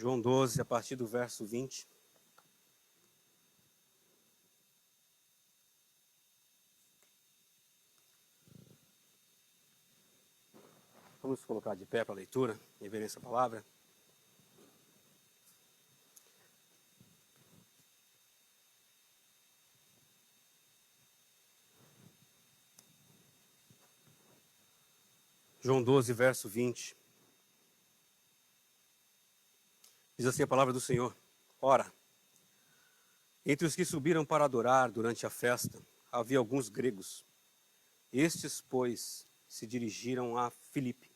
João 12, a partir do verso 20. Vamos colocar de pé para a leitura, reverência à palavra. João 12, verso 20. Diz assim a palavra do Senhor: Ora, entre os que subiram para adorar durante a festa, havia alguns gregos. Estes, pois, se dirigiram a Filipe,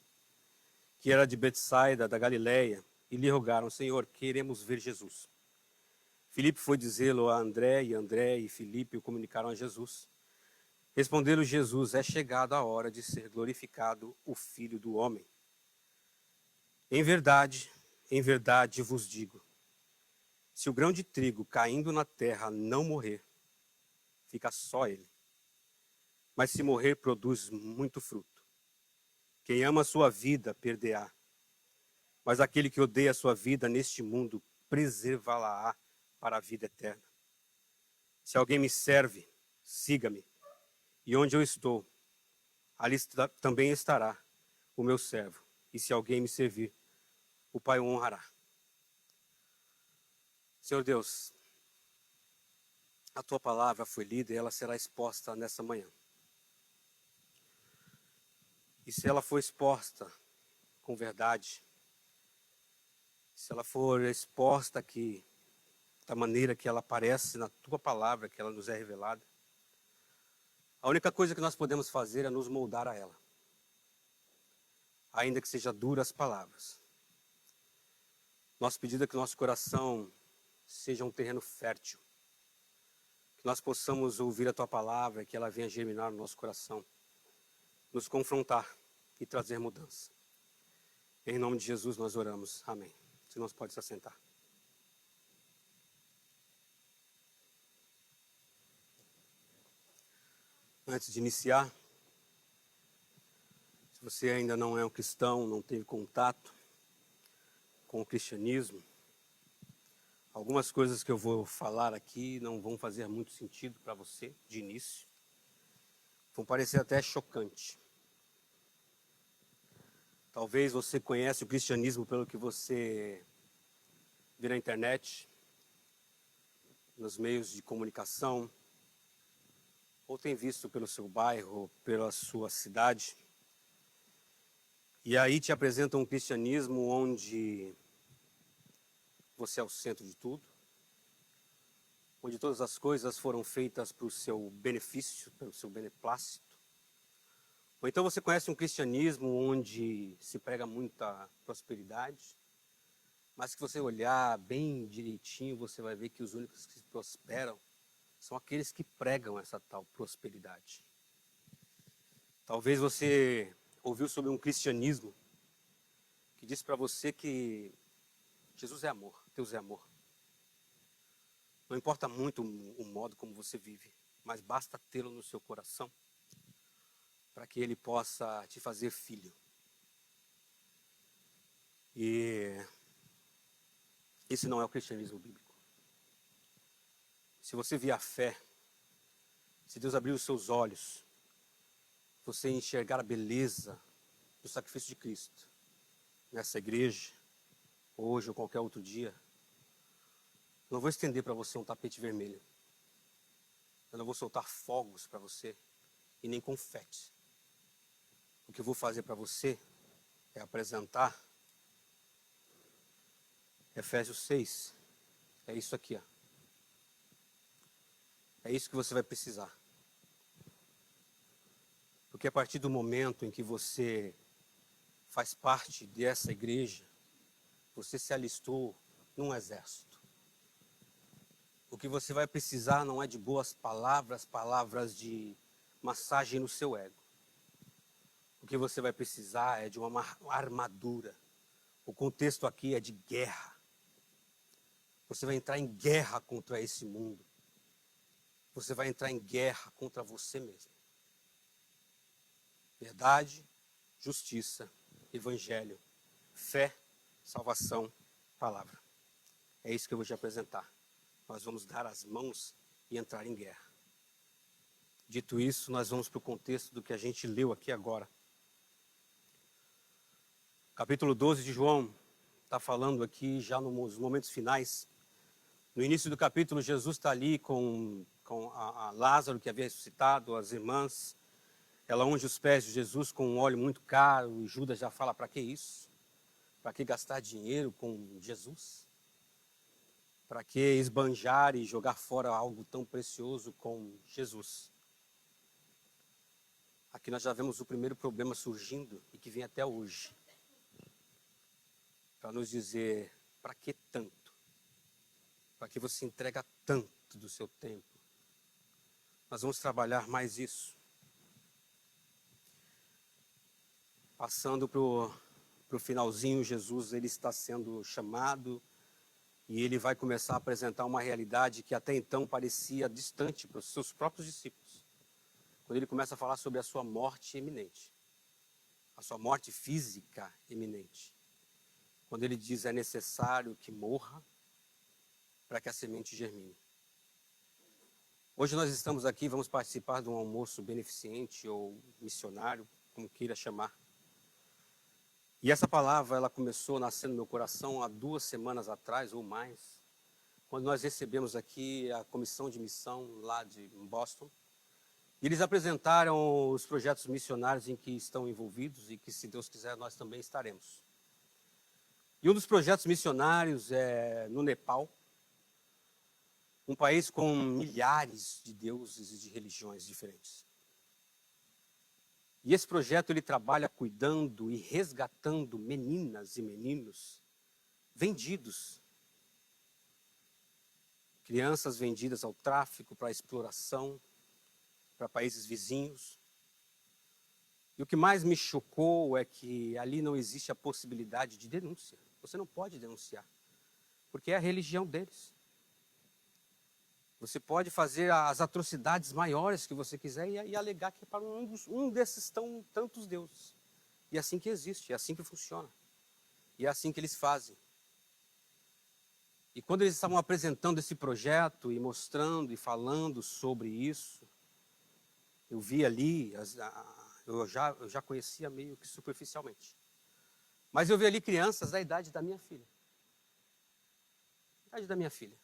que era de Betsaida, da Galileia, e lhe rogaram: Senhor, queremos ver Jesus. Filipe foi dizê-lo a André, e André e Filipe o comunicaram a Jesus. Respondeu-lhe Jesus: É chegada a hora de ser glorificado o Filho do Homem. Em verdade vos digo, se o grão de trigo caindo na terra não morrer, fica só ele. Mas se morrer, produz muito fruto. Quem ama a sua vida, perdê-a. Mas aquele que odeia a sua vida neste mundo, preservá-la-á para a vida eterna. Se alguém me serve, siga-me. E onde eu estou, ali também estará o meu servo. E se alguém me servir, o Pai o honrará. Senhor Deus, a tua palavra foi lida e ela será exposta nessa manhã. E se ela for exposta com verdade, se ela for exposta aqui da maneira que ela aparece na tua palavra, que ela nos é revelada, a única coisa que nós podemos fazer é nos moldar a ela. Ainda que seja duras palavras. Nosso pedido é que nosso coração seja um terreno fértil. Que nós possamos ouvir a tua palavra, que ela venha germinar no nosso coração, nos confrontar e trazer mudança. Em nome de Jesus nós oramos. Amém. Você não pode se assentar. Antes de iniciar, se você ainda não é um cristão, não teve contato com o cristianismo, algumas coisas que eu vou falar aqui não vão fazer muito sentido para você de início. Vão parecer até chocante. Talvez você conheça o cristianismo pelo que você vê na internet, nos meios de comunicação, ou tem visto pelo seu bairro, pela sua cidade. E aí te apresentam um cristianismo onde você é o centro de tudo, onde todas as coisas foram feitas para o seu benefício, pelo seu beneplácito. Ou então você conhece um cristianismo onde se prega muita prosperidade, mas que você olhar bem direitinho, você vai ver que os únicos que prosperam são aqueles que pregam essa tal prosperidade. Talvez você ouviu sobre um cristianismo que diz para você que Jesus é amor, Deus é amor. Não importa muito o modo como você vive, mas basta tê-lo no seu coração para que ele possa te fazer filho. E esse não é o cristianismo bíblico. Se você vier a fé, se Deus abrir os seus olhos, você enxergar a beleza do sacrifício de Cristo nessa igreja, hoje ou qualquer outro dia, eu não vou estender para você um tapete vermelho. Eu não vou soltar fogos para você e nem confete. O que eu vou fazer para você é apresentar Efésios 6. É isso aqui, ó. É isso que você vai precisar. Porque a partir do momento em que você faz parte dessa igreja, você se alistou num exército. O que você vai precisar não é de boas palavras, palavras de massagem no seu ego. O que você vai precisar é de uma armadura. O contexto aqui é de guerra. Você vai entrar em guerra contra esse mundo. Você vai entrar em guerra contra você mesmo. Verdade, justiça, evangelho, fé, salvação palavra. É isso que eu vou te apresentar. Nós vamos dar as mãos e entrar em guerra. Dito isso, nós vamos para o contexto do que a gente leu aqui agora. Capítulo 12 de João está falando aqui já nos momentos finais. No início do capítulo, Jesus está ali com a Lázaro, que havia ressuscitado, as irmãs. Ela unge os pés de Jesus com um óleo muito caro, e Judas já fala, para que isso? Para que gastar dinheiro com Jesus? Para que esbanjar e jogar fora algo tão precioso com Jesus? Aqui nós já vemos o primeiro problema surgindo e que vem até hoje. Para nos dizer, para que tanto? Para que você entrega tanto do seu tempo? Nós vamos trabalhar mais isso. Passando para o finalzinho, Jesus ele está sendo chamado e ele vai começar a apresentar uma realidade que até então parecia distante para os seus próprios discípulos. Quando ele começa a falar sobre a sua morte iminente, a sua morte física iminente. Quando ele diz é necessário que morra para que a semente germine. Hoje nós estamos aqui, vamos participar de um almoço beneficente ou missionário, como queira chamar. E essa palavra, ela começou a nascer no meu coração há 2 semanas atrás ou mais, quando nós recebemos aqui a comissão de missão lá de Boston. E eles apresentaram os projetos missionários em que estão envolvidos e que, se Deus quiser, nós também estaremos. E um dos projetos missionários é no Nepal, um país com milhares de deuses e de religiões diferentes. E esse projeto ele trabalha cuidando e resgatando meninas e meninos vendidos. Crianças vendidas ao tráfico, para a exploração, para países vizinhos. E o que mais me chocou é que ali não existe a possibilidade de denúncia. Você não pode denunciar, porque é a religião deles. Você pode fazer as atrocidades maiores que você quiser e alegar que é para um desses tantos deuses. E é assim que existe, é assim que funciona. E é assim que eles fazem. E quando eles estavam apresentando esse projeto e mostrando e falando sobre isso, eu vi ali, eu já conhecia meio que superficialmente. Mas eu vi ali crianças da idade da minha filha. Idade da minha filha.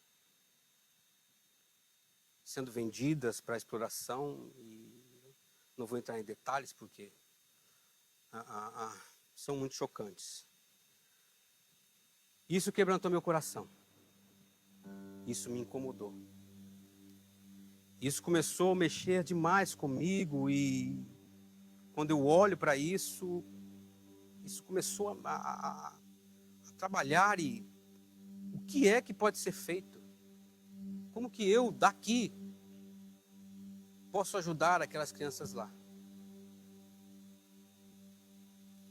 Sendo vendidas para exploração, e não vou entrar em detalhes porque são muito chocantes. Isso quebrantou meu coração. Isso me incomodou. Isso começou a mexer demais comigo e quando eu olho para isso começou a trabalhar e o que é que pode ser feito? Como que eu daqui posso ajudar aquelas crianças lá?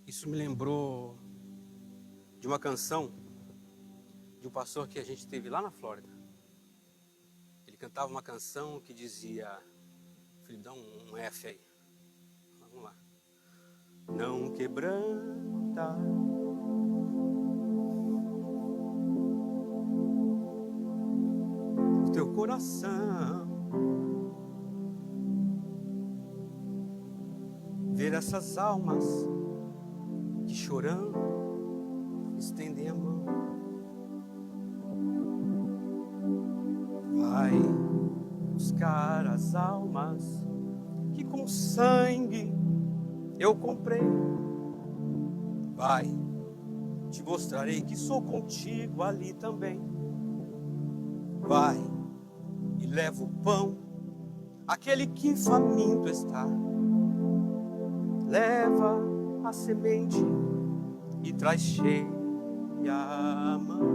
Isso me lembrou de uma canção de um pastor que a gente teve lá na Flórida. Ele cantava uma canção que dizia, filho, dá um F aí. Vamos lá. Não quebranta o teu coração, ver essas almas que chorando estendem a mão. Vai buscar as almas que com sangue eu comprei. Vai, te mostrarei que sou contigo ali também. Vai e leva o pão, aquele que faminto está. Leva a semente e traz cheia a mão.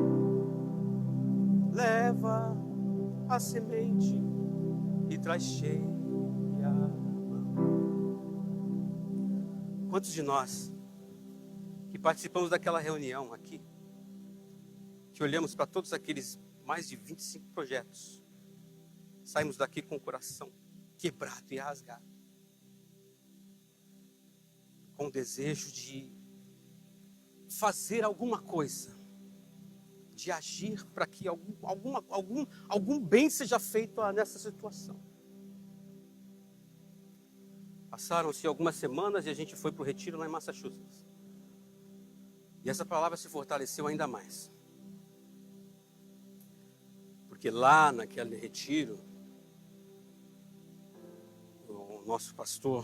Leva a semente e traz cheia a mão. Quantos de nós que participamos daquela reunião aqui, que olhamos para todos aqueles mais de 25 projetos, saímos daqui com o coração quebrado e rasgado, com o desejo de fazer alguma coisa de agir para que algum bem seja feito nessa situação. Passaram-se algumas semanas e a gente foi para o retiro lá em Massachusetts. E essa palavra se fortaleceu ainda mais. Porque lá naquele retiro, o nosso pastor,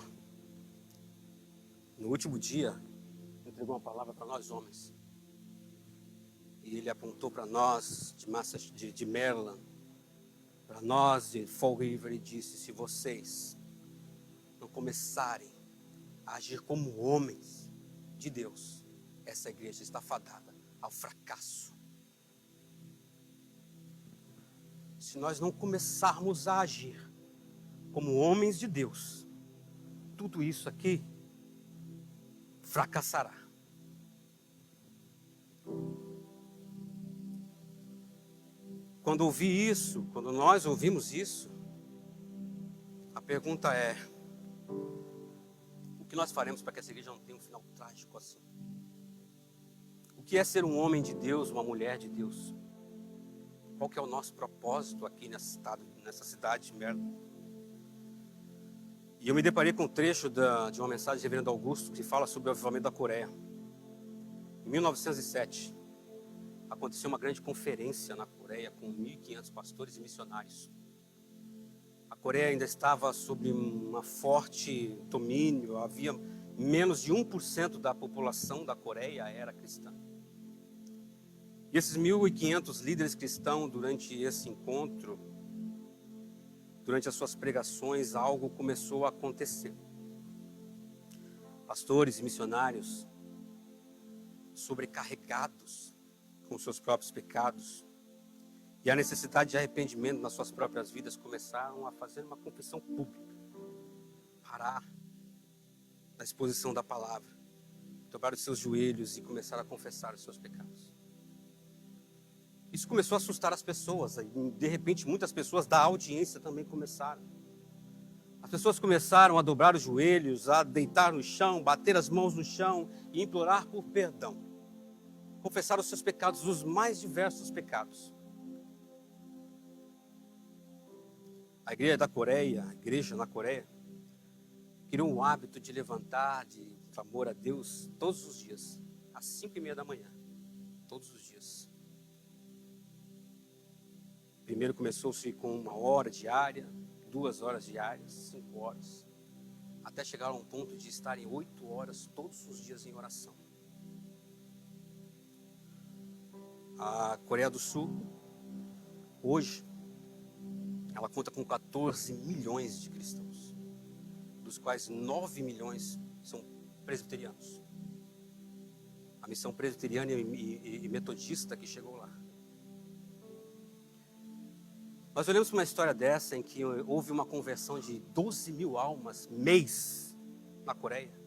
no último dia, entregou uma palavra para nós homens. E ele apontou para nós de Maryland, para nós de Fall River, e disse: se vocês não começarem a agir como homens de Deus, essa igreja está fadada ao fracasso. Se nós não começarmos a agir como homens de Deus, tudo isso aqui fracassará. Quando nós ouvimos isso, a pergunta é: o que nós faremos para que essa igreja não tenha um final trágico assim? O que é ser um homem de Deus, uma mulher de Deus? Qual que é o nosso propósito aqui nessa cidade de Maryland? E eu me deparei com um trecho de uma mensagem do reverendo Augusto que fala sobre o avivamento da Coreia. Em 1907, aconteceu uma grande conferência na Coreia com 1.500 pastores e missionários. A Coreia ainda estava sob um forte domínio, havia menos de 1% da população da Coreia era cristã. E esses 1.500 líderes cristãos, durante esse encontro, durante as suas pregações, algo começou a acontecer. Pastores e missionários, sobrecarregados com seus próprios pecados e a necessidade de arrependimento nas suas próprias vidas, começaram a fazer uma confissão pública, parar na exposição da palavra, dobrar os seus joelhos e começar a confessar os seus pecados. Isso começou a assustar as pessoas, e de repente muitas pessoas da audiência também começaram. As pessoas começaram a dobrar os joelhos, a deitar no chão, bater as mãos no chão e implorar por perdão. Confessar os seus pecados, os mais diversos pecados. A igreja na Coreia, criou um hábito de levantar, de clamor a Deus todos os dias, às 5:30 da manhã, todos os dias. Primeiro começou-se com 1 hora diária, 2 horas diárias, 5 horas, até chegar a um ponto de estarem 8 horas todos os dias em oração. A Coreia do Sul, hoje, ela conta com 14 milhões de cristãos, dos quais 9 milhões são presbiterianos. A missão presbiteriana e metodista que chegou lá. Nós olhamos para uma história dessa em que houve uma conversão de 12 mil almas mês na Coreia.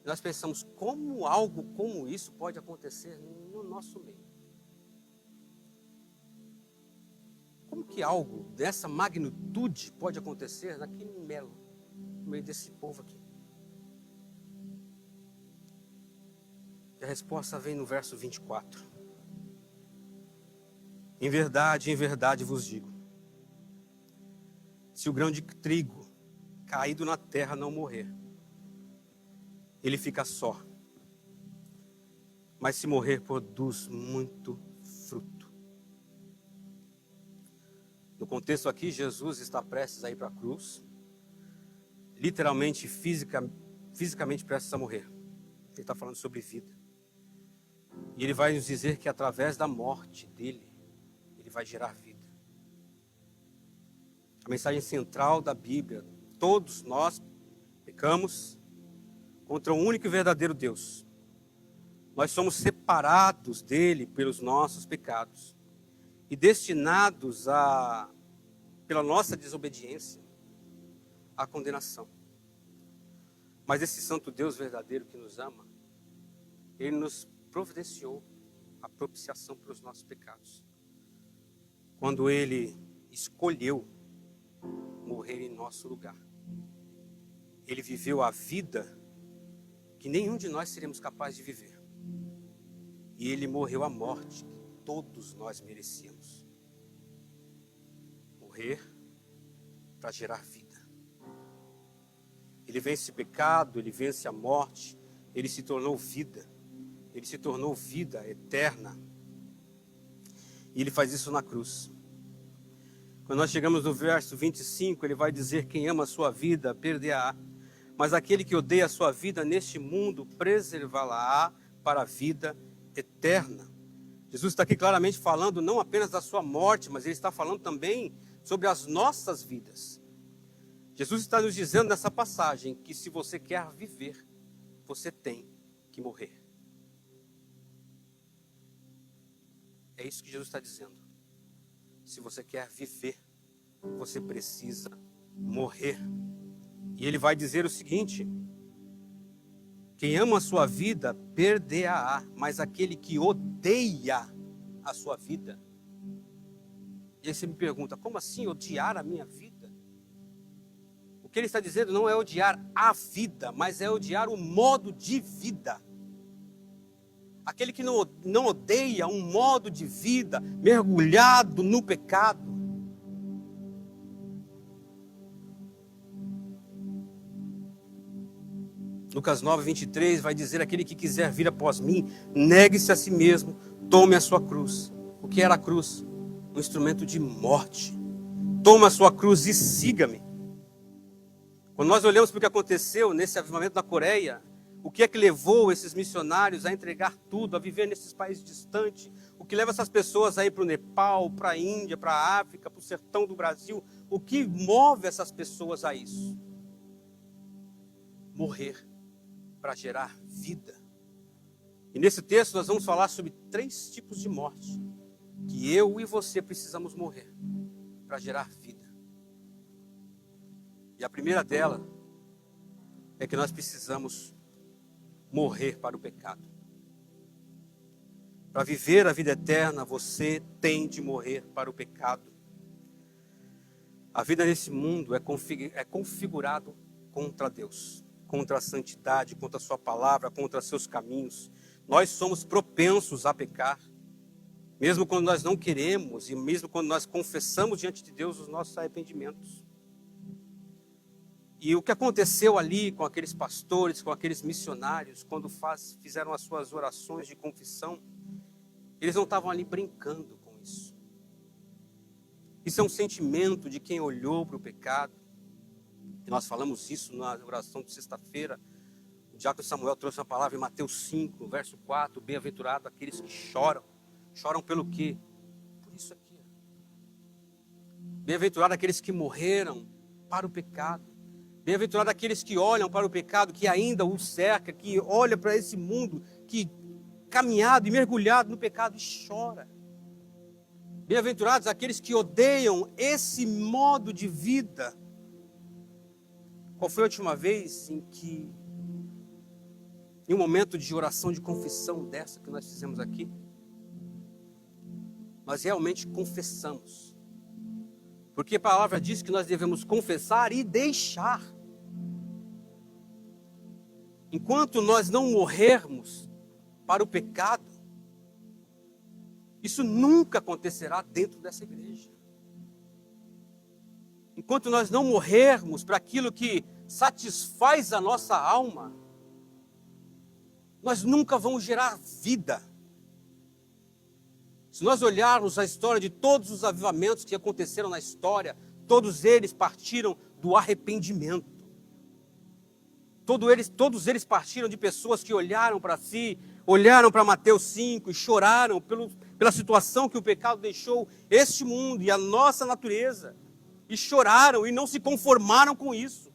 E nós pensamos, como algo como isso pode acontecer no nosso meio? Como que algo dessa magnitude pode acontecer aqui em Melo, no meio desse povo aqui? E a resposta vem no verso 24. Em verdade vos digo, se o grão de trigo caído na terra não morrer, ele fica só. Mas se morrer, produz muito fruto. No contexto aqui, Jesus está prestes a ir para a cruz, literalmente, fisicamente prestes a morrer. Ele está falando sobre vida. E ele vai nos dizer que através da morte dele, ele vai gerar vida. A mensagem central da Bíblia: todos nós pecamos contra o único e verdadeiro Deus. Nós somos separados dele pelos nossos pecados e destinados pela nossa desobediência, à condenação. Mas esse santo Deus verdadeiro que nos ama, ele nos providenciou a propiciação pelos nossos pecados, quando ele escolheu morrer em nosso lugar. Ele viveu a vida que nenhum de nós seríamos capazes de viver. E ele morreu a morte todos nós merecíamos. Morrer para gerar vida. Ele vence o pecado, ele vence a morte, ele se tornou vida. Ele se tornou vida eterna. E ele faz isso na cruz. Quando nós chegamos no verso 25, ele vai dizer: quem ama a sua vida, perderá. Mas aquele que odeia a sua vida neste mundo, preservá-la-á para a vida eterna. Jesus está aqui claramente falando não apenas da sua morte, mas ele está falando também sobre as nossas vidas. Jesus está nos dizendo nessa passagem que se você quer viver, você tem que morrer. É isso que Jesus está dizendo. Se você quer viver, você precisa morrer. E ele vai dizer o seguinte: quem ama a sua vida, perderá, mas aquele que odeia a sua vida. E aí você me pergunta, como assim odiar a minha vida? O que ele está dizendo não é odiar a vida, mas é odiar o modo de vida. Aquele que não odeia um modo de vida mergulhado no pecado. Lucas 9, 23 vai dizer: aquele que quiser vir após mim, negue-se a si mesmo, tome a sua cruz. O que era a cruz? Um instrumento de morte. Toma a sua cruz e siga-me. Quando nós olhamos para o que aconteceu nesse avivamento na Coreia, o que é que levou esses missionários a entregar tudo, a viver nesses países distantes? O que leva essas pessoas a ir para o Nepal, para a Índia, para a África, para o sertão do Brasil? O que move essas pessoas a isso? Morrer para gerar vida. E nesse texto nós vamos falar sobre 3 tipos de morte que eu e você precisamos morrer para gerar vida. E a primeira dela é que nós precisamos morrer para o pecado. Para viver a vida eterna, você tem de morrer para o pecado. A vida nesse mundo é configurado contra Deus, contra a santidade, contra a sua palavra, contra seus caminhos. Nós somos propensos a pecar, mesmo quando nós não queremos e mesmo quando nós confessamos diante de Deus os nossos arrependimentos. E o que aconteceu ali com aqueles pastores, com aqueles missionários, quando fizeram as suas orações de confissão, eles não estavam ali brincando com isso. Isso é um sentimento de quem olhou para o pecado. E nós falamos isso na oração de sexta-feira. O diácono Samuel trouxe uma palavra em Mateus 5, verso 4. Bem-aventurado aqueles que choram. Choram pelo quê? Por isso aqui. Bem-aventurado aqueles que morreram para o pecado. Bem-aventurado aqueles que olham para o pecado que ainda o cerca, que olha para esse mundo, que caminhado e mergulhado no pecado e chora. Bem-aventurados aqueles que odeiam esse modo de vida. Qual foi a última vez em um momento de oração de confissão dessa que nós fizemos aqui, nós realmente confessamos? Porque a palavra diz que nós devemos confessar e deixar. Enquanto nós não morrermos para o pecado, isso nunca acontecerá dentro dessa igreja. Enquanto nós não morrermos para aquilo que satisfaz a nossa alma, nós nunca vamos gerar vida. Se nós olharmos a história de todos os avivamentos que aconteceram na história, todos eles partiram do arrependimento. Todos eles partiram de pessoas que olharam para si, olharam para Mateus 5 e choraram pela situação que o pecado deixou este mundo e a nossa natureza. E choraram e não se conformaram com isso.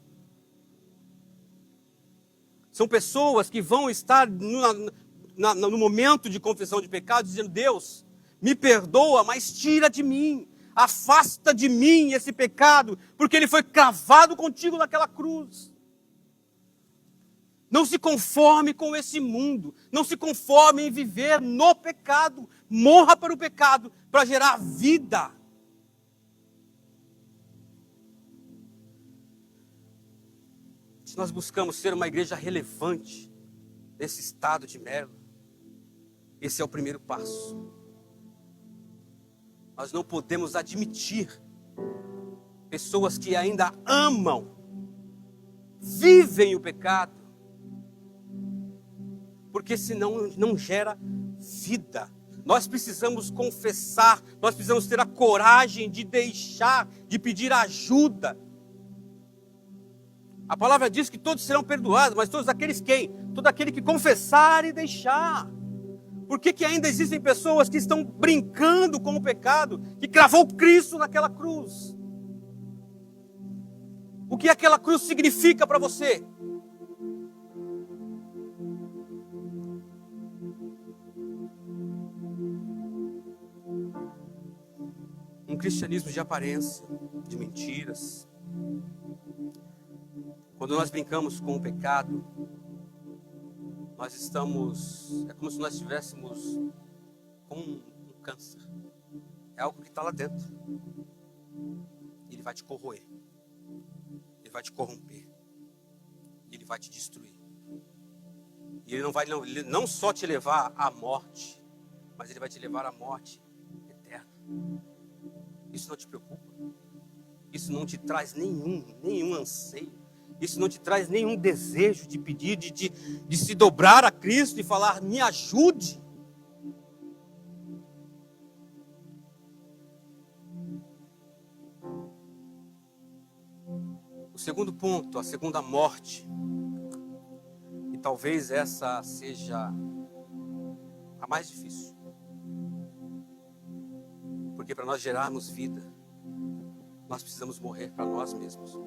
São pessoas que vão estar no momento de confissão de pecado dizendo: Deus, me perdoa, mas tira de mim, afasta de mim esse pecado, porque ele foi cravado contigo naquela cruz. Não se conforme com esse mundo, não se conforme em viver no pecado, morra para o pecado, para gerar vida. Se nós buscamos ser uma igreja relevante nesse estado de merda, esse é o primeiro passo. Nós não podemos admitir pessoas que ainda amam, vivem o pecado, porque senão não gera vida. Nós precisamos confessar, nós precisamos ter a coragem de deixar, de pedir ajuda. A palavra diz que todos serão perdoados, mas todos aqueles quem? Todo aquele que confessar e deixar. Por que ainda existem pessoas que estão brincando com o pecado, que cravou Cristo naquela cruz? O que aquela cruz significa para você? Um cristianismo de aparência, de mentiras. Quando nós brincamos com o pecado, nós estamos, é como se nós estivéssemos com um câncer. É algo que está lá dentro. Ele vai te corroer. Ele vai te corromper. Ele vai te destruir. E ele não só te levar à morte, mas ele vai te levar à morte eterna. Isso não te preocupa? Isso não te traz nenhum anseio? Isso não te traz nenhum desejo de pedir, de se dobrar a Cristo e falar, me ajude? O segundo ponto, a segunda morte, e talvez essa seja a mais difícil. Porque para nós gerarmos vida, nós precisamos morrer para nós mesmos.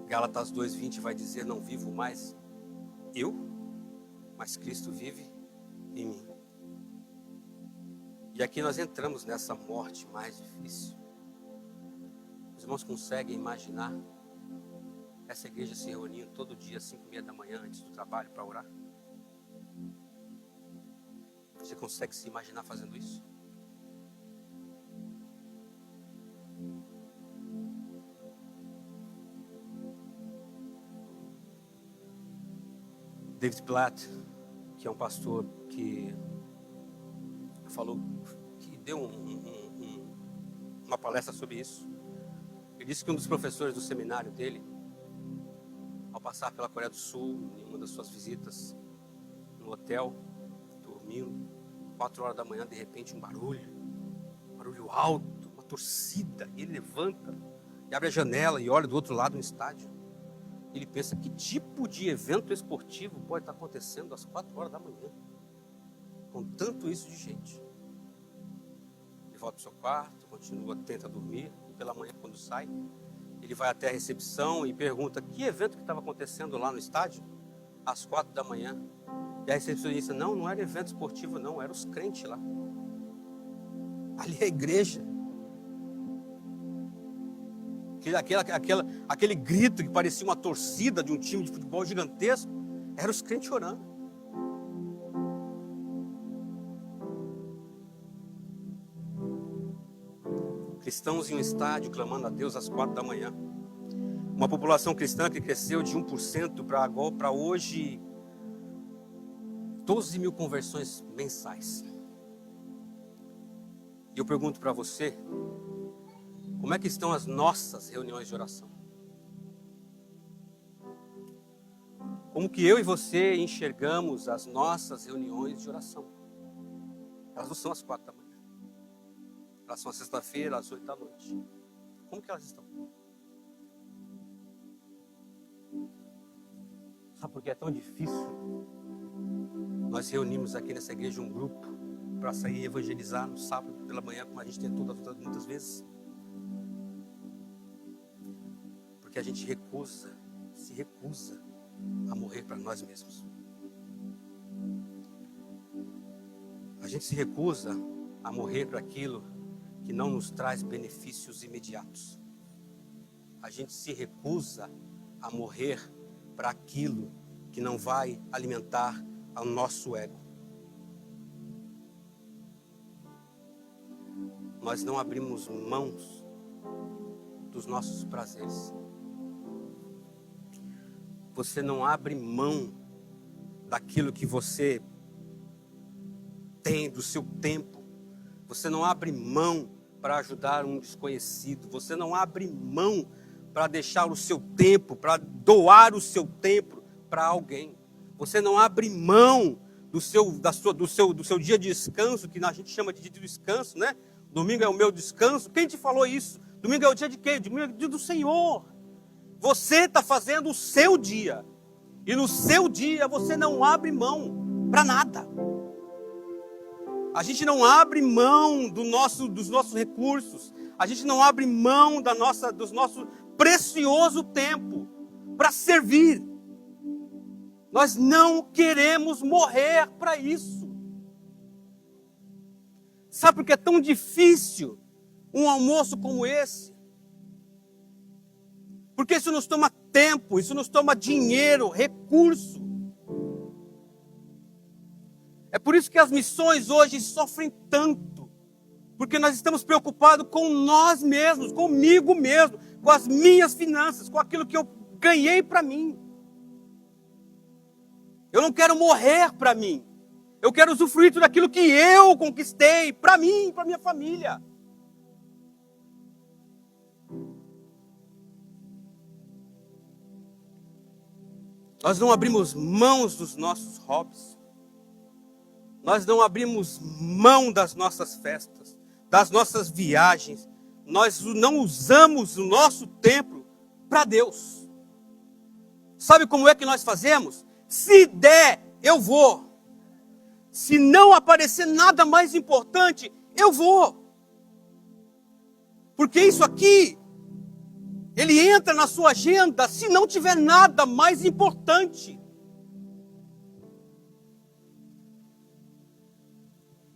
Gálatas 2:20 vai dizer, não vivo mais eu, mas Cristo vive em mim. E aqui nós entramos nessa morte mais difícil. Os irmãos conseguem imaginar essa igreja se reunindo todo dia às 5:30 da manhã antes do trabalho para orar? Você consegue se imaginar fazendo isso? David Platt, que é um pastor que falou, que deu uma palestra sobre isso. Ele disse que um dos professores do seminário dele, ao passar pela Coreia do Sul, em uma das suas visitas no hotel, dormindo, 4 horas da manhã, de repente um barulho alto, uma torcida, e ele levanta e abre a janela e olha do outro lado no estádio. Ele pensa, que tipo de evento esportivo pode estar acontecendo às 4 horas da manhã, com tanto isso de gente? Ele volta para o seu quarto, continua, tenta dormir, e pela manhã, quando sai, ele vai até a recepção e pergunta, que evento que estava acontecendo lá no estádio, às 4 da manhã? E a recepcionista, não era evento esportivo não, eram os crentes lá. Ali é a igreja. Aquele grito que parecia uma torcida de um time de futebol gigantesco, eram os crentes orando. Cristãos em um estádio clamando a Deus às 4 da manhã. Uma população cristã que cresceu de 1% para hoje 12 mil conversões mensais. E eu pergunto para você, como é que estão as nossas reuniões de oração? Como que eu e você enxergamos as nossas reuniões de oração? Elas não são às 4 da manhã. Elas são às sexta-feira, às 8 da noite. Como que elas estão? Sabe por que é tão difícil? Nós reunimos aqui nessa igreja um grupo para sair evangelizar no sábado pela manhã, como a gente tentou muitas vezes. Porque a gente se recusa a morrer para nós mesmos. A gente se recusa a morrer para aquilo que não nos traz benefícios imediatos. A gente se recusa a morrer para aquilo que não vai alimentar ao nosso ego. Nós não abrimos mãos dos nossos prazeres. Você não abre mão daquilo que você tem, do seu tempo, Você não abre mão para ajudar um desconhecido. Você não abre mão para deixar o seu tempo, para doar o seu tempo para alguém. Você não abre mão do seu dia de descanso, que a gente chama de dia de descanso, né? Domingo é o meu descanso. Quem te falou isso? Domingo é o dia de quê? Domingo é o dia do Senhor. Você está fazendo o seu dia. E no seu dia você não abre mão para nada. A gente não abre mão dos nossos recursos. A gente não abre mão do nosso precioso tempo para servir. Nós não queremos morrer para isso. Sabe por que é tão difícil um almoço como esse? Porque isso nos toma tempo, isso nos toma dinheiro, recurso. É por isso que as missões hoje sofrem tanto. Porque nós estamos preocupados com nós mesmos, comigo mesmo, com as minhas finanças, com aquilo que eu ganhei para mim. Eu não quero morrer para mim. Eu quero usufruir tudo aquilo que eu conquistei para mim, para minha família. Nós não abrimos mãos dos nossos hobbies. Nós não abrimos mão das nossas festas, das nossas viagens. Nós não usamos o nosso tempo para Deus. Sabe como é que nós fazemos? Se der, eu vou. Se não aparecer nada mais importante, eu vou. Porque isso aqui, ele entra na sua agenda se não tiver nada mais importante.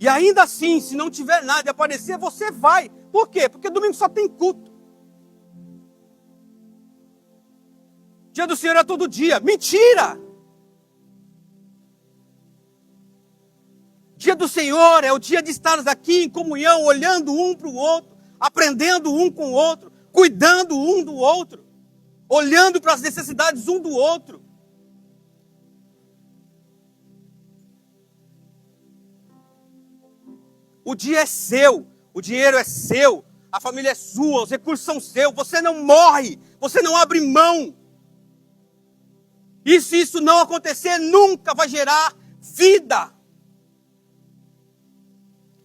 E ainda assim, se não tiver nada de aparecer, você vai. Por quê? Porque domingo só tem culto. Dia do Senhor é todo dia. Mentira! Dia do Senhor é o dia de estarmos aqui em comunhão, olhando um para o outro, aprendendo um com o outro, cuidando um do outro, olhando para as necessidades um do outro. O dia é seu, o dinheiro é seu, a família é sua, os recursos são seus, você não morre, você não abre mão. E se isso não acontecer, nunca vai gerar vida.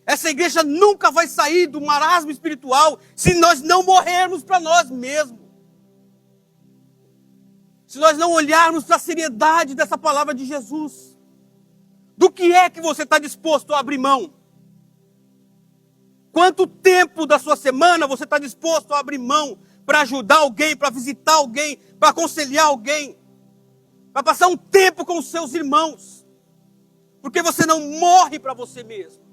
Essa igreja nunca vai sair do marasmo espiritual se nós não morrermos para nós mesmos. Se nós não olharmos para a seriedade dessa palavra de Jesus. Do que é que você está disposto a abrir mão? Quanto tempo da sua semana você está disposto a abrir mão para ajudar alguém, para visitar alguém, para aconselhar alguém, para passar um tempo com os seus irmãos? Porque você não morre para você mesmo.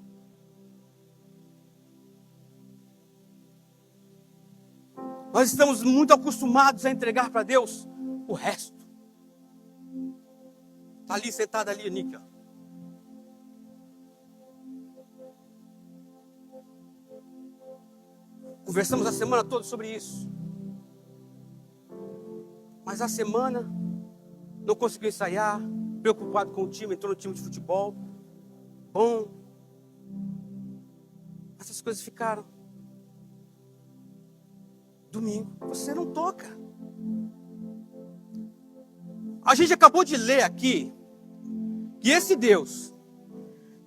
Nós estamos muito acostumados a entregar para Deus o resto. Está ali sentada ali, Níquia. Conversamos a semana toda sobre isso. Mas a semana não conseguiu ensaiar, preocupado com o time, entrou no time de futebol. Bom. Essas coisas ficaram. Domingo, você não toca. A gente acabou de ler aqui que esse Deus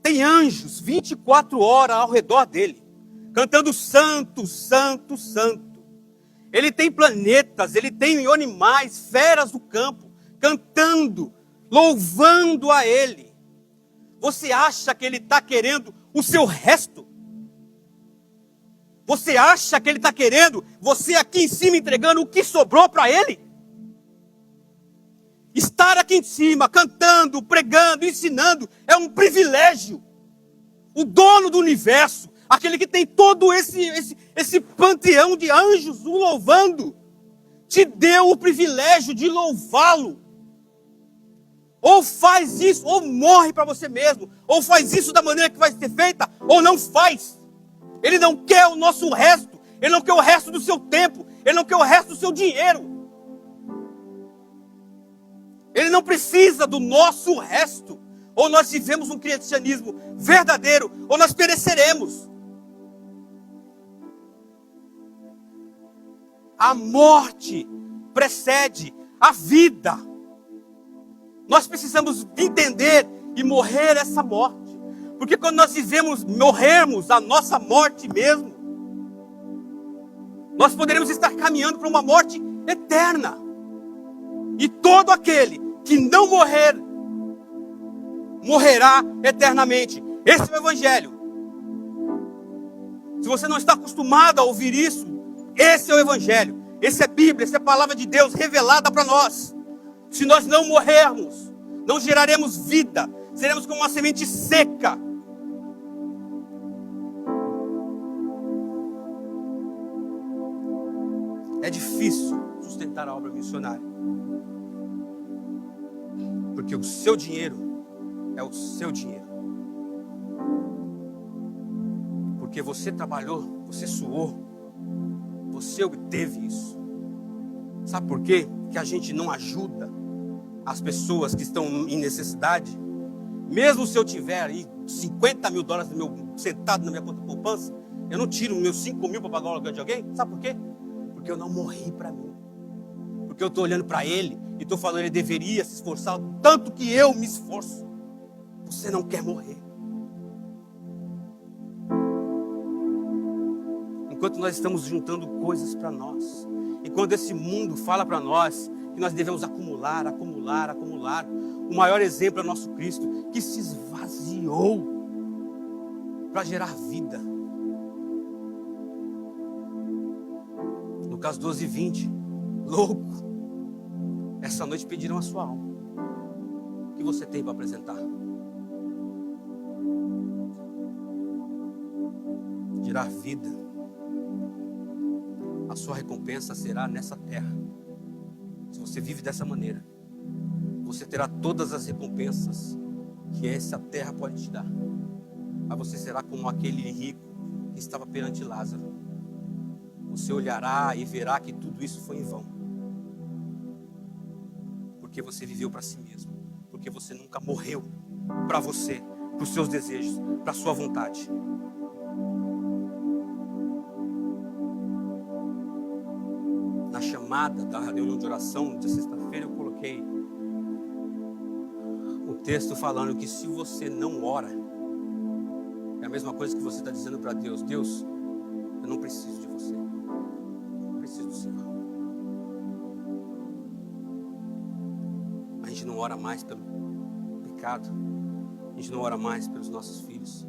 tem anjos 24 horas ao redor dele, cantando santo, santo, santo. Ele tem planetas, ele tem animais, feras do campo, cantando, louvando a ele. Você acha que ele está querendo o seu resto? Você acha que ele está querendo você aqui em cima entregando o que sobrou para ele? Estar aqui em cima, cantando, pregando, ensinando, é um privilégio. O dono do universo, aquele que tem todo esse panteão de anjos o louvando, te deu o privilégio de louvá-lo. Ou faz isso, ou morre para você mesmo. Ou faz isso da maneira que vai ser feita, ou não faz. Ele não quer o nosso resto. Ele não quer o resto do seu tempo. Ele não quer o resto do seu dinheiro. Ele não precisa do nosso resto. Ou nós vivemos um cristianismo verdadeiro, ou nós pereceremos. A morte precede a vida. Nós precisamos entender e morrer essa morte. Porque quando nós morrermos a nossa morte mesmo, nós poderemos estar caminhando para uma morte eterna. E todo aquele que não morrer, morrerá eternamente. Esse é o Evangelho. Se você não está acostumado a ouvir isso, esse é o Evangelho. Esse é a Bíblia, essa é a palavra de Deus revelada para nós. Se nós não morrermos, não geraremos vida. Seremos como uma semente seca. É difícil sustentar a obra missionária. Porque o seu dinheiro é o seu dinheiro. Porque você trabalhou, você suou, você obteve isso. Sabe por quê? Que a gente não ajuda as pessoas que estão em necessidade. Mesmo se eu tiver aí $50 mil sentado na minha conta de poupança, eu não tiro meus 5 mil para pagar o aluguel de alguém. Sabe por quê? Porque eu não morri para mim. Porque eu estou olhando para ele e estou falando, ele deveria se esforçar tanto que eu me esforço. Você não quer morrer. Enquanto nós estamos juntando coisas para nós, enquanto esse mundo fala para nós que nós devemos acumular, acumular, acumular, o maior exemplo é nosso Cristo, que se esvaziou para gerar vida. Lucas 12:20, louco, essa noite pediram a sua alma. O que você tem para apresentar? Gerar vida. A sua recompensa será nessa terra. Se você vive dessa maneira, você terá todas as recompensas que essa terra pode te dar. Mas você será como aquele rico que estava perante Lázaro. Você olhará e verá que tudo isso foi em vão. Porque você viveu para si mesmo. Porque você nunca morreu para você, para os seus desejos, para a sua vontade. Na chamada da reunião de oração de sexta-feira, eu coloquei um texto falando que se você não ora, é a mesma coisa que você está dizendo para Deus: Deus, eu não preciso de você, eu preciso do Senhor. A gente não ora mais pelo pecado, a gente não ora mais pelos nossos filhos,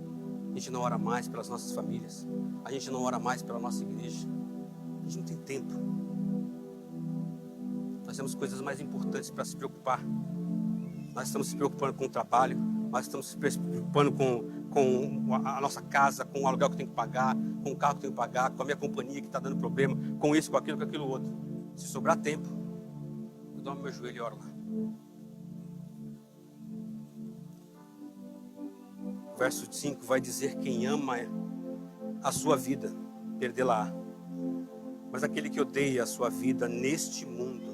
a gente não ora mais pelas nossas famílias, a gente não ora mais pela nossa igreja, a gente não tem tempo. Nós temos coisas mais importantes para se preocupar. Nós estamos se preocupando com o trabalho, nós estamos se preocupando com a nossa casa, com o aluguel que tem que pagar, com o carro que tem que pagar, com a minha companhia que está dando problema, com isso, com aquilo outro. Se sobrar tempo, eu dou no meu joelho e oro lá. O verso 5 vai dizer: quem ama a sua vida, perdê-la-á. Mas aquele que odeia a sua vida neste mundo,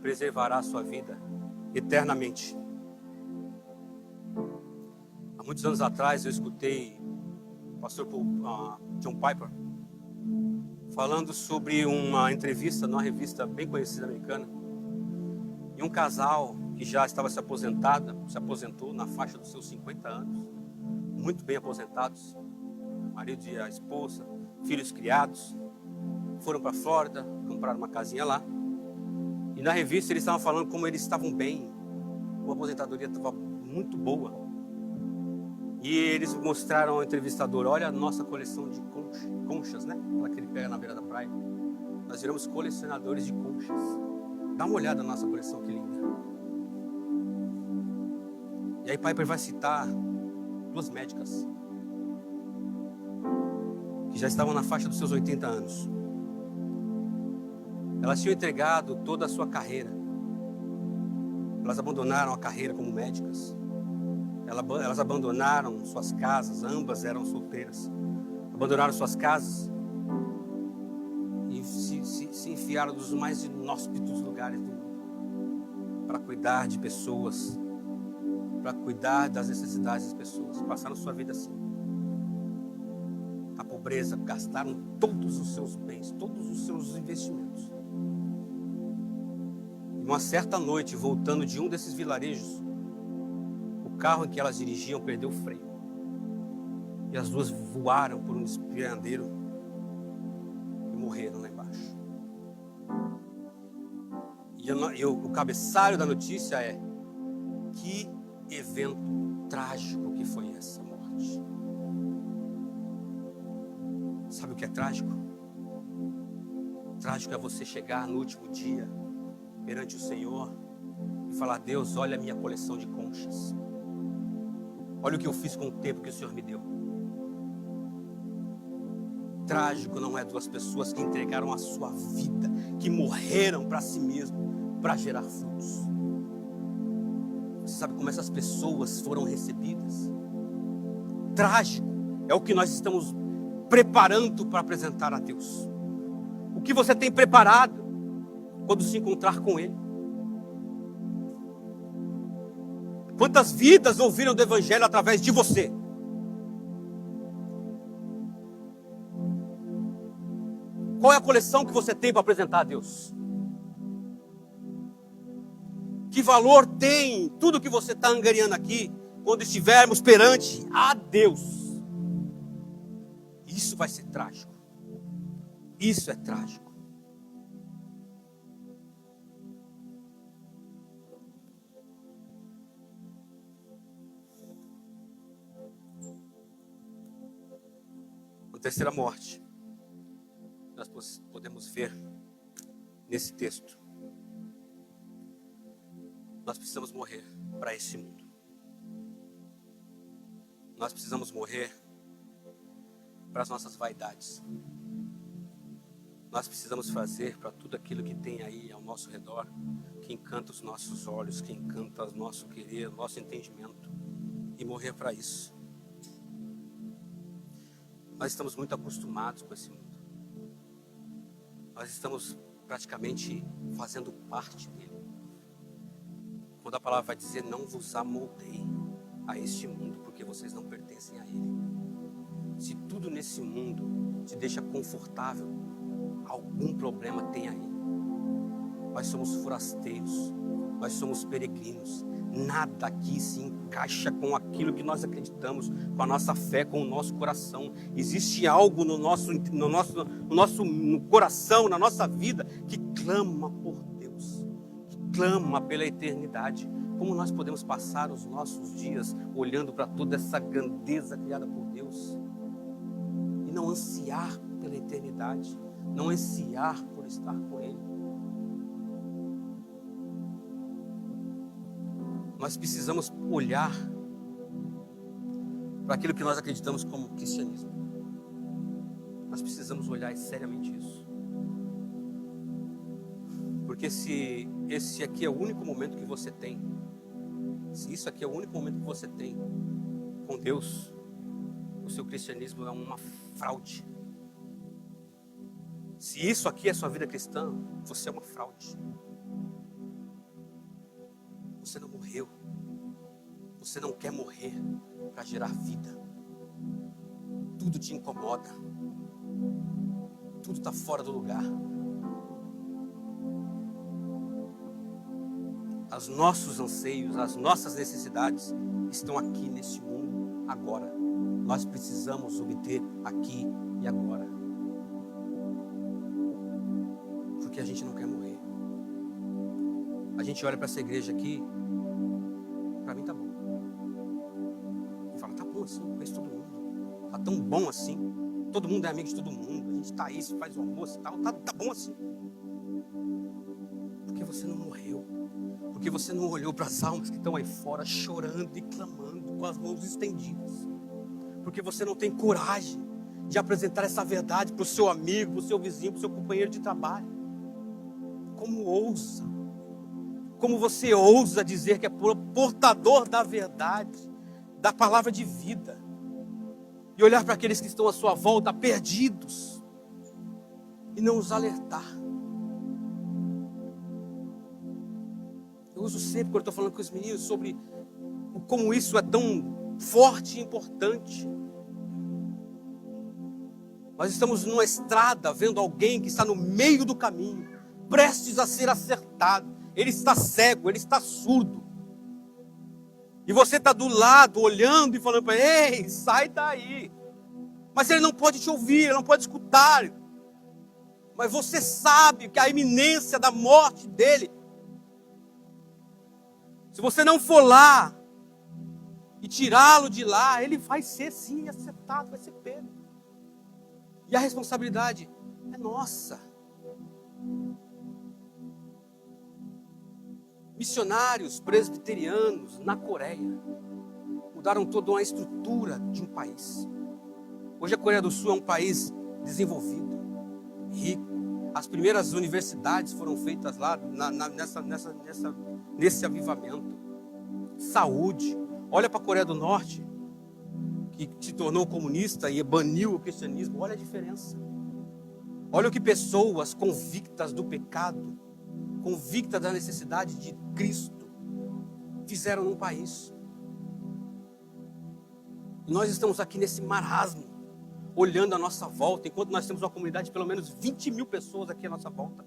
preservará a sua vida eternamente. Há muitos anos atrás eu escutei o pastor John Piper falando sobre uma entrevista numa revista bem conhecida americana, e um casal que já estava se aposentou na faixa dos seus 50 anos, muito bem aposentados, o marido e a esposa, filhos criados, foram para a Flórida, compraram uma casinha lá. E na revista eles estavam falando como eles estavam bem, a aposentadoria estava muito boa. E eles mostraram ao entrevistador: olha a nossa coleção de conchas, né? Aquela que ele pega na beira da praia. Nós viramos colecionadores de conchas. Dá uma olhada na nossa coleção, que linda. E aí Piper vai citar 2 médicas que já estavam na faixa dos seus 80 anos. Elas tinham entregado toda a sua carreira. Elas abandonaram a carreira como médicas. Elas abandonaram suas casas, ambas eram solteiras. Abandonaram suas casas e se enfiaram nos mais inóspitos lugares do mundo para cuidar de pessoas, para cuidar das necessidades das pessoas. Passaram sua vida assim. a pobreza, gastaram todos os seus bens, todos os seus investimentos. E uma certa noite, voltando de um desses vilarejos, o carro em que elas dirigiam perdeu o freio. E as duas voaram por um espinhadeiro e morreram lá embaixo. E o cabeçalho da notícia é: que evento trágico que foi essa morte. Sabe o que é trágico? Trágico é você chegar no último dia perante o Senhor e falar: Deus, olha a minha coleção de conchas. Olha o que eu fiz com o tempo que o Senhor me deu. Trágico não é duas pessoas que entregaram a sua vida, que morreram para si mesmo, para gerar frutos. Você sabe como essas pessoas foram recebidas? Trágico é o que nós estamos preparando para apresentar a Deus. O que você tem preparado quando se encontrar com Ele? Quantas vidas ouviram do Evangelho através de você? Qual é a coleção que você tem para apresentar a Deus? Que valor tem tudo que você está angariando aqui quando estivermos perante a Deus? Isso vai ser trágico. Isso é trágico. A terceira morte, nós podemos ver nesse texto. Nós precisamos morrer para esse mundo. Nós precisamos morrer para as nossas vaidades. Nós precisamos fazer para tudo aquilo que tem aí ao nosso redor, que encanta os nossos olhos, que encanta o nosso querer, o nosso entendimento, e morrer para isso. Nós estamos muito acostumados com esse mundo. Nós estamos praticamente fazendo parte dele. Quando a palavra vai dizer: não vos amoldei a este mundo, porque vocês não pertencem a ele. Se tudo nesse mundo te deixa confortável, algum problema tem aí. Nós somos forasteiros, nós somos peregrinos. Nada aqui se encaixa com aquilo que nós acreditamos, com a nossa fé, com o nosso coração. Existe algo no nosso coração, na nossa vida, que clama por Deus, que clama pela eternidade. Como nós podemos passar os nossos dias olhando para toda essa grandeza criada por Deus e não ansiar pela eternidade, não ansiar por estar com Ele? Nós precisamos olhar para aquilo que nós acreditamos como cristianismo. Nós precisamos olhar seriamente isso. Porque se esse aqui é o único momento que você tem, se isso aqui é o único momento que você tem com Deus, o seu cristianismo é uma fraude. Se isso aqui é sua vida cristã, você é uma fraude. Você não morreu. Você não quer morrer para gerar vida. Tudo te incomoda. Tudo está fora do lugar. Os nossos anseios, as nossas necessidades estão aqui neste mundo agora. Nós precisamos obter aqui e agora. Porque a gente não quer morrer. A gente olha para essa igreja aqui, para mim tá bom. E fala: tá bom assim, conheço todo mundo. Tá tão bom assim. Todo mundo é amigo de todo mundo. A gente tá aí, se faz o almoço e tal. Tá bom assim. Porque você não morreu. Porque você não olhou para as almas que estão aí fora chorando e clamando com as mãos estendidas. Porque você não tem coragem de apresentar essa verdade para o seu amigo, para o seu vizinho, para o seu companheiro de trabalho. Como ousa? Como você ousa dizer que é portador da verdade, da palavra de vida, e olhar para aqueles que estão à sua volta perdidos e não os alertar? Eu uso sempre, quando estou falando com os meninos, sobre como isso é tão forte e importante. Nós estamos numa estrada vendo alguém que está no meio do caminho, prestes a ser acertado. Ele está cego, ele está surdo. E você está do lado, olhando e falando para ele: ei, sai daí. Mas ele não pode te ouvir, ele não pode escutar. Mas você sabe que a iminência da morte dele, se você não for lá e tirá-lo de lá, ele vai ser sim acertado, vai ser pego. E a responsabilidade é nossa. Missionários presbiterianos na Coreia mudaram toda uma estrutura de um país. Hoje a Coreia do Sul é um país desenvolvido, rico. As primeiras universidades foram feitas lá nesse avivamento. Saúde. Olha para a Coreia do Norte, que se tornou comunista e baniu o cristianismo. Olha a diferença. Olha o que pessoas convictas do pecado, convictas da necessidade de Cristo, fizeram num país. E nós estamos aqui nesse marasmo, olhando à nossa volta, enquanto nós temos uma comunidade de pelo menos 20 mil pessoas aqui à nossa volta.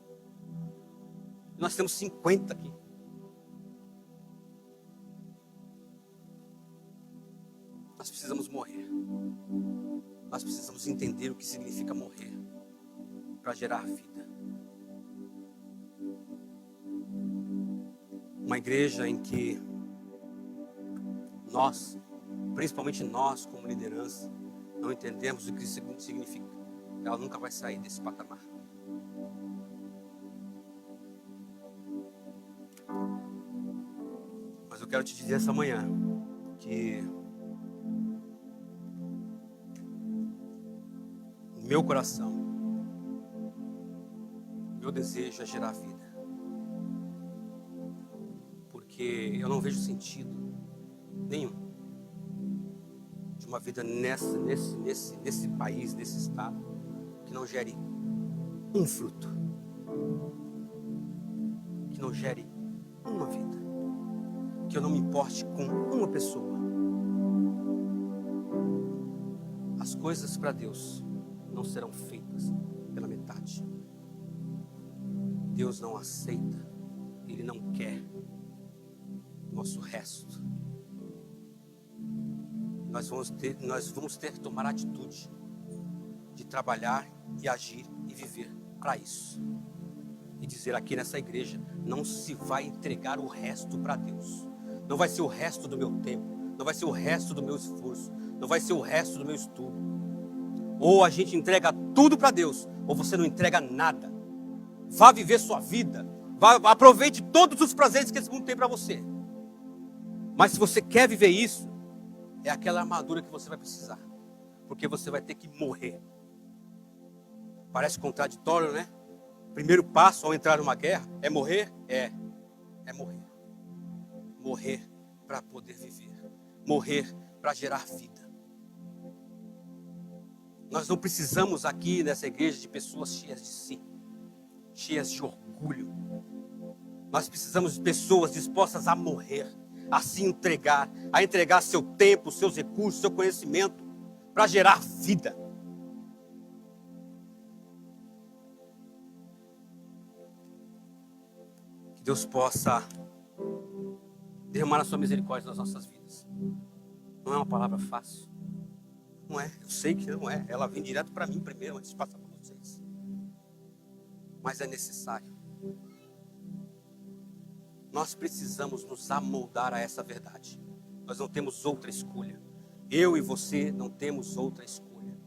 E nós temos 50 aqui. Nós precisamos morrer. Nós precisamos entender o que significa morrer para gerar vida. Uma igreja em que nós, principalmente nós como liderança, não entendemos o que isso significa. Ela nunca vai sair desse patamar. Mas eu quero te dizer essa manhã que o meu coração, meu desejo é gerar vida. Porque eu não vejo sentido nenhum de uma vida nesse país, nesse estado, que não gere um fruto, que não gere uma vida, que eu não me importe com uma pessoa. As coisas para Deus não serão feitas pela metade. Deus não aceita, Ele não quer nosso resto. Nós vamos ter que tomar a atitude de trabalhar e agir e viver para isso. E dizer aqui nessa igreja, não se vai entregar o resto para Deus. Não vai ser o resto do meu tempo, não vai ser o resto do meu esforço, não vai ser o resto do meu estudo. Ou a gente entrega tudo para Deus, ou você não entrega nada. Vá viver sua vida, aproveite todos os prazeres que esse mundo tem para você. Mas se você quer viver isso, é aquela armadura que você vai precisar. Porque você vai ter que morrer. Parece contraditório, né? Primeiro passo ao entrar numa guerra é morrer? É morrer. Morrer para poder viver. Morrer para gerar vida. Nós não precisamos aqui nessa igreja de pessoas cheias de si, cheias de orgulho. Nós precisamos de pessoas dispostas a morrer, a se entregar, a entregar seu tempo, seus recursos, seu conhecimento para gerar vida. Que Deus possa derramar a sua misericórdia nas nossas vidas. Não é uma palavra fácil. Não é, eu sei que não é. Ela vem direto para mim primeiro, antes de passar para vocês. Mas é necessário. Nós precisamos nos amoldar a essa verdade. Nós não temos outra escolha. Eu e você não temos outra escolha.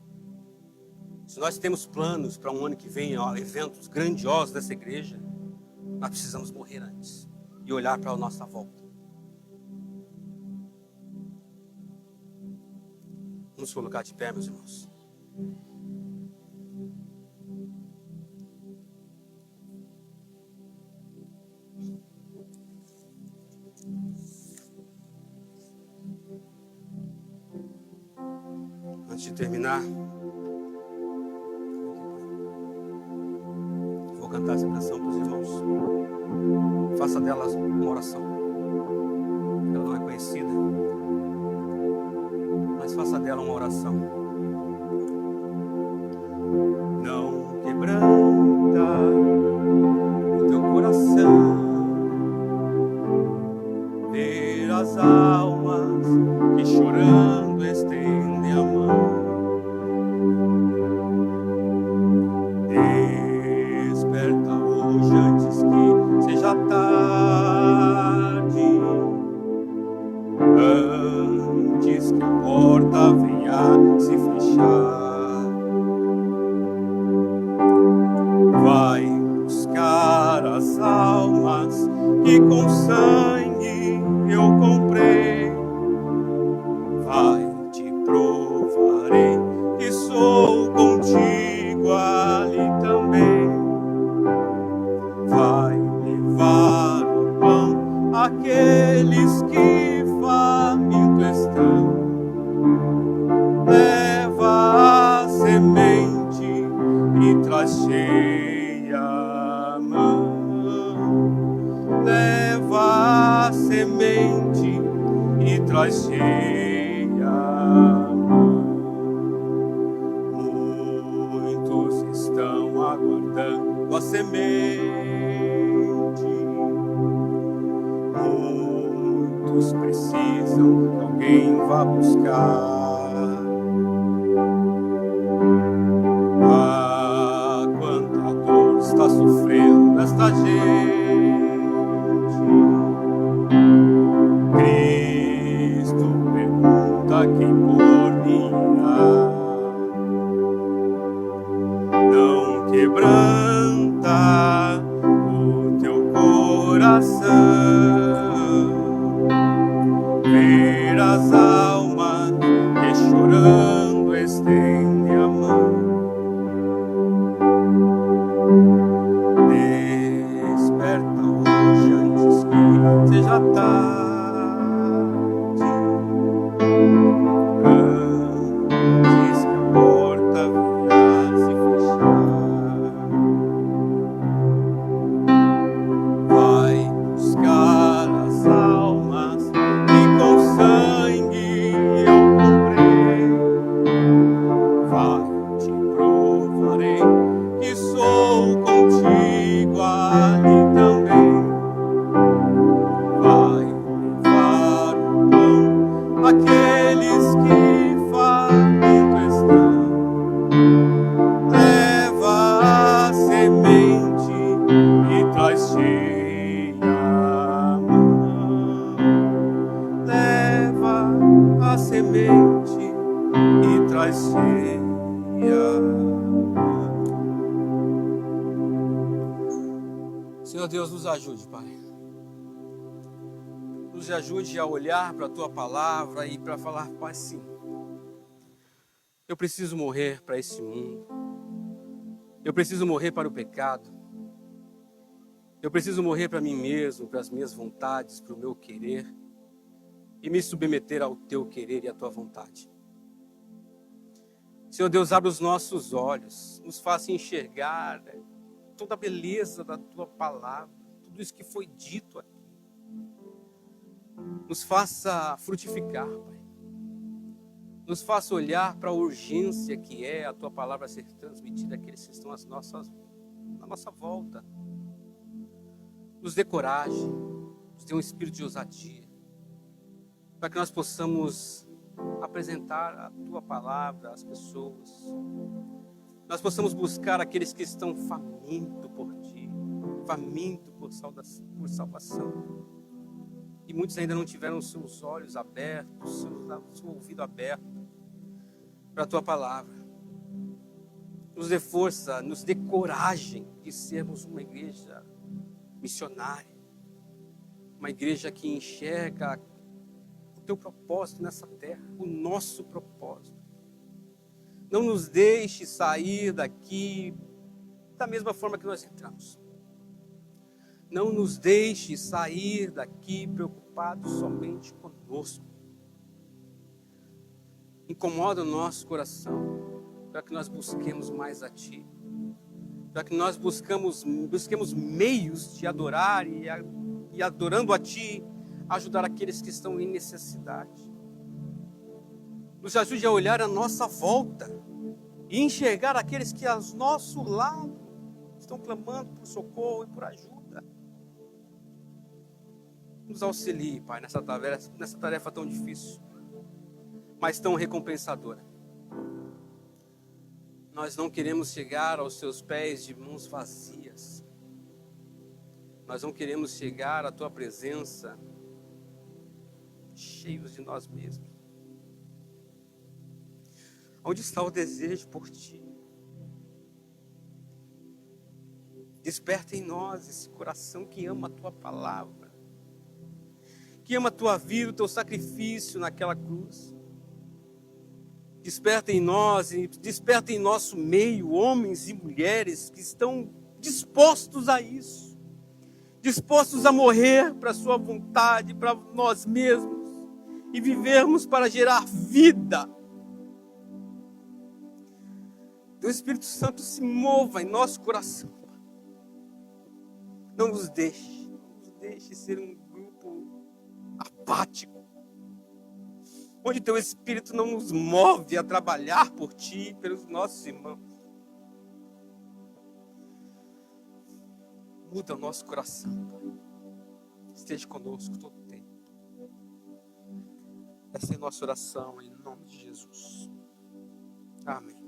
Se nós temos planos para um ano que vem, eventos grandiosos dessa igreja, nós precisamos morrer antes e olhar para a nossa volta. Vamos colocar de pé, meus irmãos. Antes de terminar, vou cantar essa canção para os irmãos. Faça dela uma oração. Ela não é conhecida, mas faça dela uma oração. venha se fechar. Vai buscar as almas que com sangue eu comprei. Vai, te provarei que sou contigo ali também. Vai levar o pão àqueles que famintos estão. Leva a semente e traz cheia a mão. Leva a semente e traz cheia a mão. Muitos estão aguardando a semente. Muitos precisam que alguém vá buscar. Ah, quanta dor está sofrendo esta gente. Cristo pergunta quem por mim irá. Não quebranta o teu coração. Ver as almas que chorando estende a mão. Desperta hoje antes que seja tarde, antes que a porta venha se fechar. Vai buscar as almas que com sangue eu comprei. Vai, te provarei que sou contigo ali também. Vai levar o pão àqueles que famintos estão. Leva a semente e traz cheia a mão. Leva a semente e traz cheia a mão. Senhor Deus, nos ajude, Pai. Nos ajude a olhar para a Tua palavra e para falar, Pai, sim, eu preciso morrer para esse mundo. Eu preciso morrer para o pecado. Eu preciso morrer para mim mesmo, para as minhas vontades, para o meu querer, e me submeter ao Teu querer e à Tua vontade. Senhor Deus, abre os nossos olhos, nos faça enxergar toda a beleza da Tua palavra, tudo isso que foi dito aqui. Nos faça frutificar, Pai. Nos faça olhar para a urgência que é a Tua palavra ser transmitida àqueles que estão na nossa volta. Nos dê coragem, nos dê um espírito de ousadia, para que nós possamos apresentar a Tua palavra às pessoas. Nós possamos buscar aqueles que estão famintos por Ti, famintos por salvação. E muitos ainda não tiveram seus olhos abertos, seu ouvido aberto para a Tua palavra. Nos dê força, nos dê coragem de sermos uma igreja missionária, uma igreja que enxerga o Teu propósito nessa terra, o nosso propósito. Não nos deixe sair daqui da mesma forma que nós entramos. Não nos deixe sair daqui preocupados somente conosco. Incomoda o nosso coração para que nós busquemos mais a Ti, para que nós busquemos meios de adorar e adorando a Ti, ajudar aqueles que estão em necessidade. Nos ajude a olhar à nossa volta e enxergar aqueles que ao nosso lado estão clamando por socorro e por ajuda. Nos auxilie, Pai, nessa tarefa tão difícil, mas tão recompensadora. Nós não queremos chegar aos Teus pés de mãos vazias. Nós não queremos chegar à Tua presença cheios de nós mesmos. Onde está o desejo por Ti? Desperta em nós esse coração que ama a Tua palavra, que ama a Tua vida, o Teu sacrifício naquela cruz. Desperta em nós e desperta em nosso meio homens e mulheres que estão dispostos a isso, dispostos a morrer para a Sua vontade, para nós mesmos e vivermos para gerar vida. Que o Espírito Santo se mova em nosso coração. Não nos deixe ser um grupo apático, onde Teu Espírito não nos move a trabalhar por Ti e pelos nossos irmãos. Muda o nosso coração, Pai. Esteja conosco todo o tempo. Essa é a nossa oração em nome de Jesus. Amém.